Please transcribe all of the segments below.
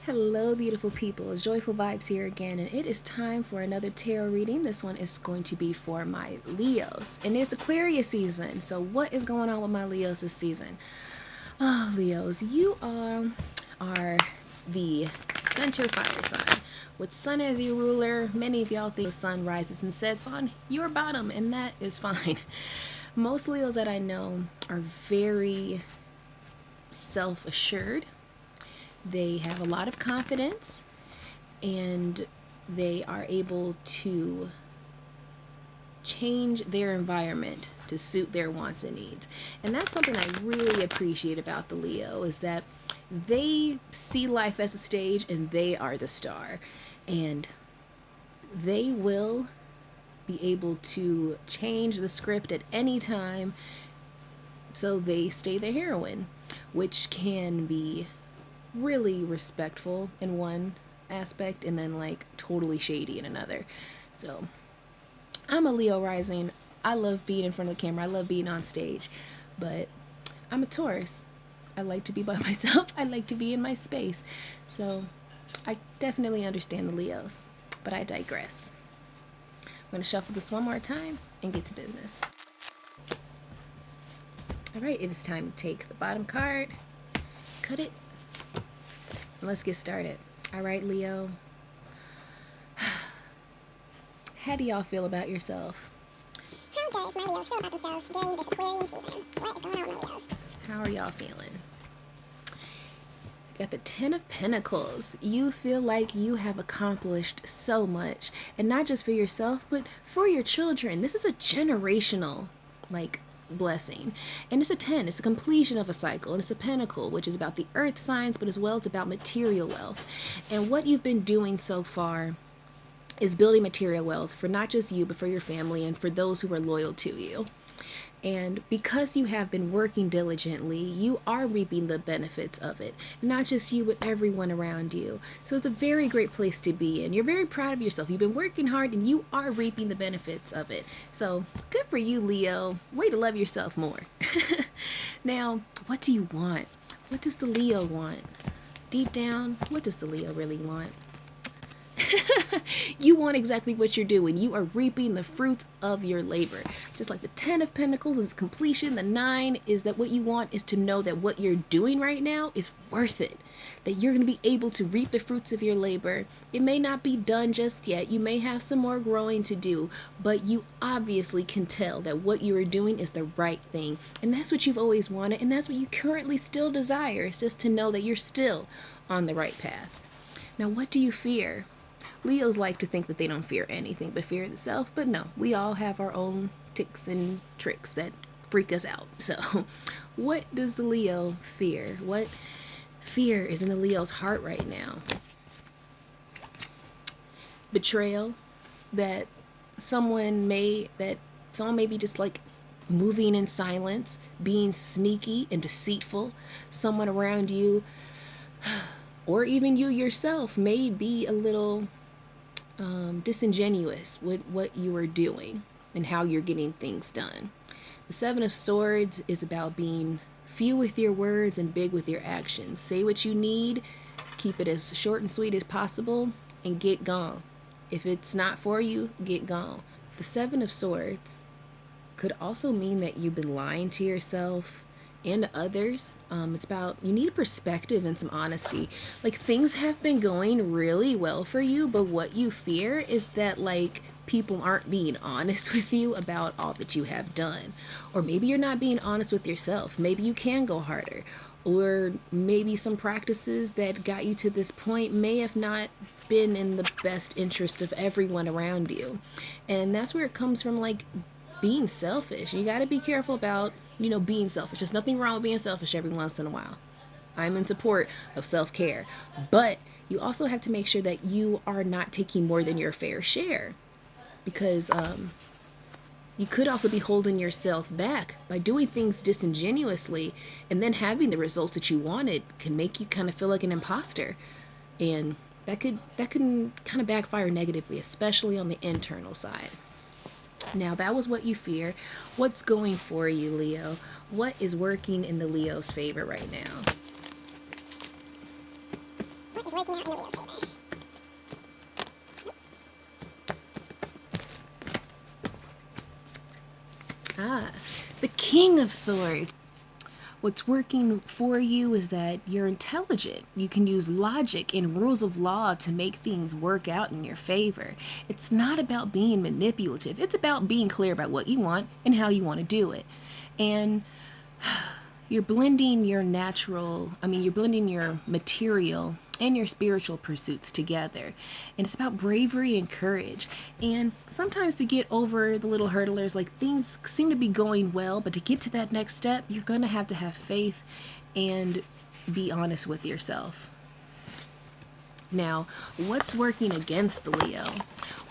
Hello, beautiful people. JoiFul Vibes here again, and it is time for another tarot reading. This one is going to be for my Leos, and it's Aquarius season. So, what is going on with my Leos this season? Oh, Leos, you are the center fire sign. With Sun as your ruler, many of y'all think the sun rises and sets on your bottom, and that is fine. Most Leos that I know are very self-assured. They have a lot of confidence and they are able to change their environment to suit their wants and needs. And that's something I really appreciate about the Leo, is that they see life as a stage and they are the star. And they will be able to change the script at any time so they stay the heroine, which can be really respectful in one aspect and then like totally shady in another. So I'm a Leo rising. I love being in front of the camera. I love being on stage, but I'm a Taurus. I like to be by myself. I like to be in my space. So I definitely understand the Leos, but I digress. I'm going to shuffle this one more time and get to business. All right, it is time to take the bottom card, cut it, let's get started. All right, Leo. How do y'all feel about yourself? How does my Leos feel about themselves during this Aquarian season? What is going on with my Leos? How are y'all feeling? Got the Ten of Pentacles. You feel like you have accomplished so much, and not just for yourself, but for your children. This is a generational, blessing. And it's a 10. It's a completion of a cycle. And it's a pentacle, which is about the earth signs, but as well it's about material wealth. And what you've been doing so far is building material wealth for not just you, but for your family and for those who are loyal to you. And because you have been working diligently, you are reaping the benefits of it. Not just you, but everyone around you. So it's a very great place to be in. You're very proud of yourself. You've been working hard and you are reaping the benefits of it. So good for you, Leo. Way to love yourself more. Now, what do you want? What does the Leo want? Deep down, what does the Leo really want? You want exactly what you're doing. You are reaping the fruits of your labor. Just like the 10 of Pentacles is completion, the 9 is that what you want is to know that what you're doing right now is worth it. That you're going to be able to reap the fruits of your labor. It may not be done just yet. You may have some more growing to do, but you obviously can tell that what you are doing is the right thing. And that's what you've always wanted, and that's what you currently still desire. It's just to know that you're still on the right path. Now, what do you fear? Leos like to think that they don't fear anything but fear itself, but no, we all have our own ticks and tricks that freak us out. So what does the Leo fear? What fear is in the Leo's heart right now? Betrayal, that someone may be just like moving in silence, being sneaky and deceitful. Someone around you, or even you yourself, may be a little disingenuous with what you are doing and how you're getting things done. The 7 of Swords is about being few with your words and big with your actions. Say what you need, keep it as short and sweet as possible, and get gone. If it's not for you, get gone. The 7 of Swords could also mean that you've been lying to yourself and others. It's about, you need perspective and some honesty. Like, things have been going really well for you, but what you fear is that people aren't being honest with you about all that you have done. Or maybe you're not being honest with yourself. Maybe you can go harder. Or maybe some practices that got you to this point may have not been in the best interest of everyone around you. And that's where it comes from, being selfish. You got to be careful about, being selfish. There's nothing wrong with being selfish every once in a while. I'm in support of self-care. But you also have to make sure that you are not taking more than your fair share. Because you could also be holding yourself back by doing things disingenuously, and then having the results that you wanted can make you kind of feel like an imposter. And that can kind of backfire negatively, especially on the internal side. Now, that was what you fear. What's going for you, Leo? What is working in the Leo's favor right now? What is working out King of Swords. What's working for you is that you're intelligent. You can use logic and rules of law to make things work out in your favor. It's not about being manipulative. It's about being clear about what you want and how you want to do it. And you're blending your material and your spiritual pursuits together. And it's about bravery and courage. And sometimes to get over the little hurdlers, like things seem to be going well, but to get to that next step, you're going to have faith and be honest with yourself. Now, what's working against the Leo?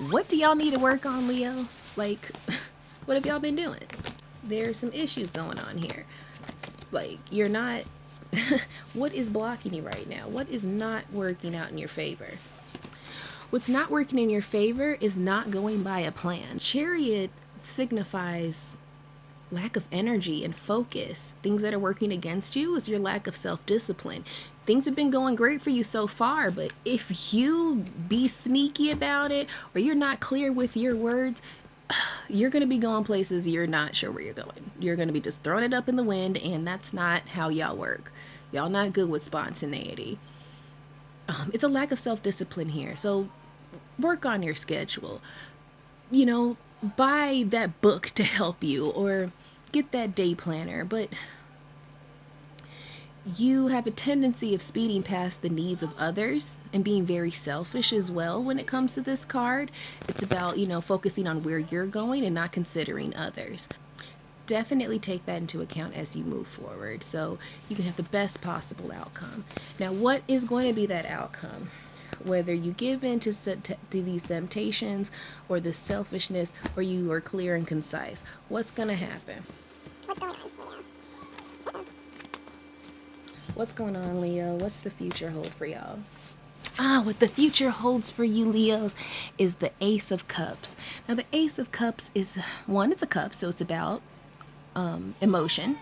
What do y'all need to work on, Leo? Like, what have y'all been doing? There's some issues going on here. Like, you're not... What is blocking you right now? What is not working out in your favor? What's not working in your favor is not going by a plan. Chariot signifies lack of energy and focus. Things that are working against you is your lack of self-discipline. Things have been going great for you so far, but if you be sneaky about it or you're not clear with your words, you're going to be going places you're not sure where you're going. You're going to be just throwing it up in the wind, and that's not how y'all work. Y'all not good with spontaneity. It's a lack of self-discipline here. So work on your schedule. You know, buy that book to help you or get that day planner. But you have a tendency of speeding past the needs of others and being very selfish as well when it comes to this card. It's about, focusing on where you're going and not considering others. Definitely take that into account as you move forward so you can have the best possible outcome. Now, what is going to be that outcome? Whether you give in to these temptations or the selfishness, or you are clear and concise, what's going to happen? What's going on, Leo? What's the future hold for y'all? What the future holds for you, Leos, is the Ace of Cups. Now, the Ace of Cups is, it's a cup, so it's about emotion.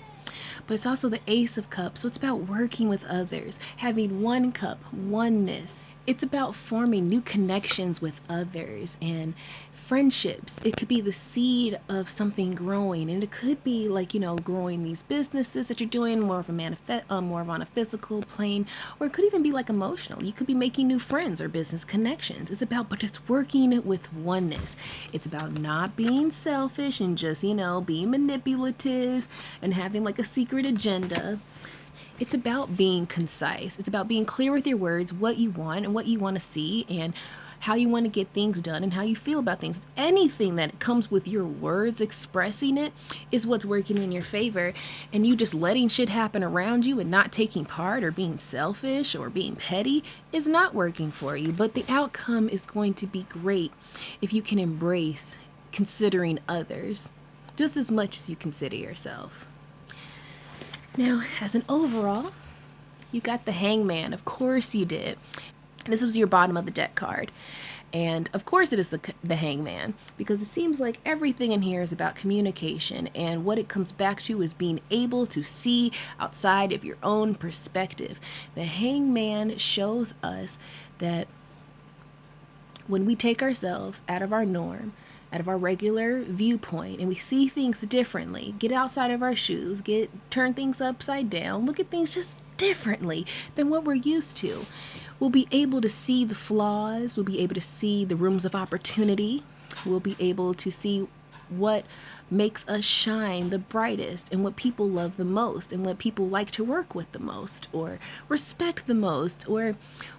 But it's also the Ace of Cups, so it's about working with others, having one cup, oneness. It's about forming new connections with others and friendships. It could be the seed of something growing, and it could be like, growing these businesses that you're doing more of on a physical plane, or it could even be like emotional. You could be making new friends or business connections. But it's working with oneness. It's about not being selfish and just, being manipulative and having like a secret agenda. It's about being concise. It's about being clear with your words, what you want and what you want to see, and how you want to get things done and how you feel about things. Anything that comes with your words, expressing it, is what's working in your favor. And you just letting shit happen around you and not taking part or being selfish or being petty is not working for you. But the outcome is going to be great if you can embrace considering others just as much as you consider yourself. Now, as an overall, you got the Hangman. Of course you did. This was your bottom of the deck card. And of course it is the Hangman, because it seems like everything in here is about communication, and what it comes back to is being able to see outside of your own perspective. The Hangman shows us that when we take ourselves out of our norm, out of our regular viewpoint, and we see things differently, get outside of our shoes, turn things upside down, look at things just differently than what we're used to, we'll be able to see the flaws, we'll be able to see the rooms of opportunity, we'll be able to see what makes us shine the brightest and what people love the most and what people like to work with the most or respect the most, or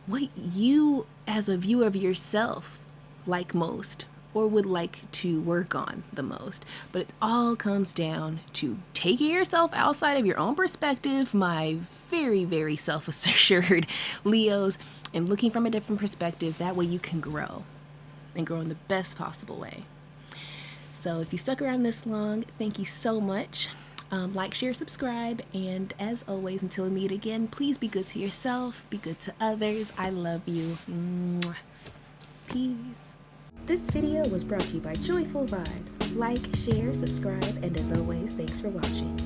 what you as a view of yourself like most or would like to work on the most. But it all comes down to taking yourself outside of your own perspective, my very, very self-assured Leos, and looking from a different perspective. That way you can grow and grow in the best possible way. So if you stuck around this long, thank you so much. Like, share, subscribe, and as always, until we meet again, please be good to yourself, be good to others. I love you. Mwah. Peace. This video was brought to you by JoiFul Vibes. Like, share, subscribe, and as always, thanks for watching.